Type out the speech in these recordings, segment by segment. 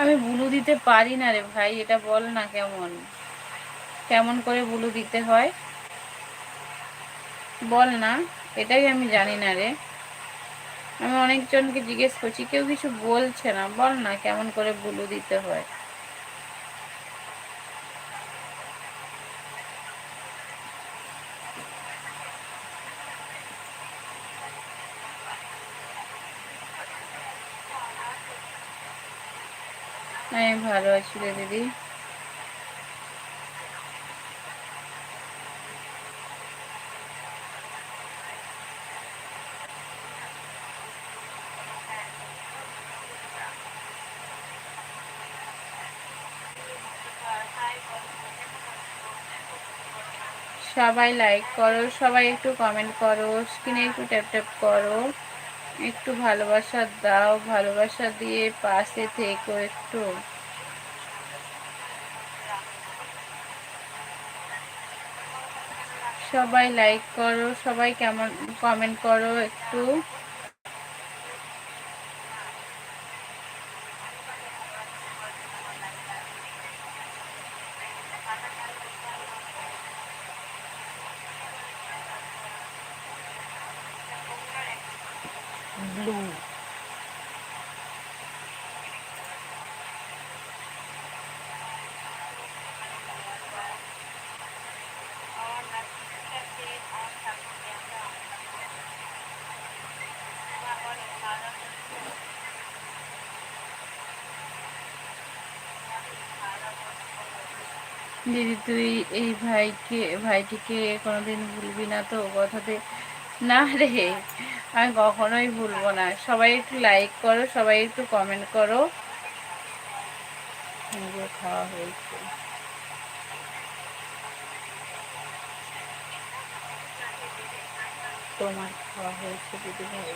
আমি ব্লু দিতে পারি না রে ভাই, এটা বল না কেমন কেমন করে ব্লু দিতে হয় বল না, এটাই আমি জানি না রে। আমি অনেকজনকে জিজ্ঞেস করছি, কেউ কিছু বলছে না, বল না কেমন করে ব্লু দিতে হয়। আমি ভালো আছি রে দিদি। সবাই লাইক করো, সবাই একটু কমেন্ট করো, স্ক্রিনে একটু ট্যাপ ট্যাপ করো, একটু ভালোবাসা দাও, ভালোবাসা দিয়ে পাশে থেকো একটু। সবাই লাইক করো, সবাই কেমন কমেন্ট করো একটু। ব্লু দিদি, তুই এই ভাইটিকে কোনোদিন ভুলবি না তো কথাতে? না রে, আমি কখনোই ভুলবো না। সবাই একটু লাইক করো, সবাই একটু কমেন্ট করো। নিজে খাওয়া হয়েছে, তোমার খাওয়া হয়েছে দিদি ভাই?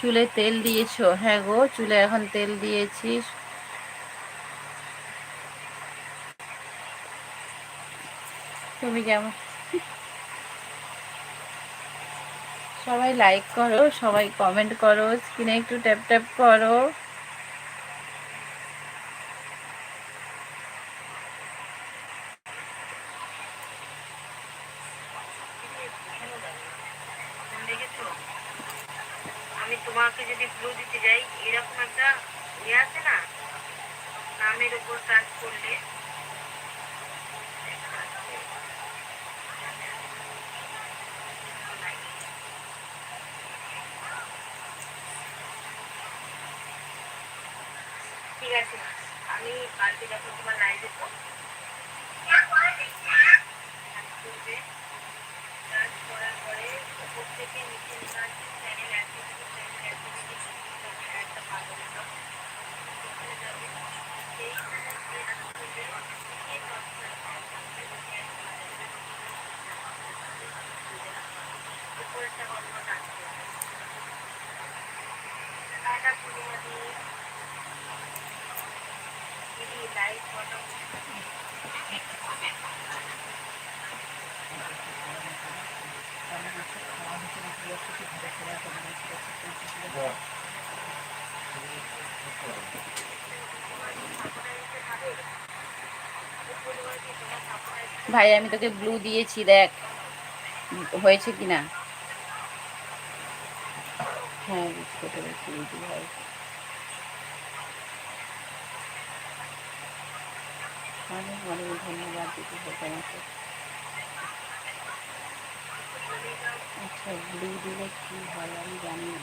চুলে তেল দিয়েছো? হ্যাঁ গো, চুলে এখন তেল দিয়েছি। তুমি কেমন? সবাই লাইক করো, সবাই কমেন্ট করো, স্ক্রিনে একটু ট্যাপ ট্যাপ করো। আমি তোমাকে যদি ব্লু দিতে যাই, এরকম একটা ইয়ে আছে না, নামের উপর টাচ করলে ঠিক আছে। আমি কালকে যখন তোমার লাইভে তো টাচ করার পরে উপর থেকে নিচে নেমে আসছে চ্যানেল অ্যাক্টিভিটি একটা পাবো ওখানে যাবে, সেই উপরেরটা অন্য টাচ করবে। টাটা পূর্ণিমা দিদি লাইভ ফটো। ভাই আমি তোকে ব্লু দিয়েছি, দেখ হয়েছে কিনা। হ্যাঁ বুঝতে পেরেছি দিদি ভাই। অনেক অনেক ধন্যবাদ দিদি ভাই তোমাকে। আচ্ছা ব্লু দিলে কি হয় আমি জানি না।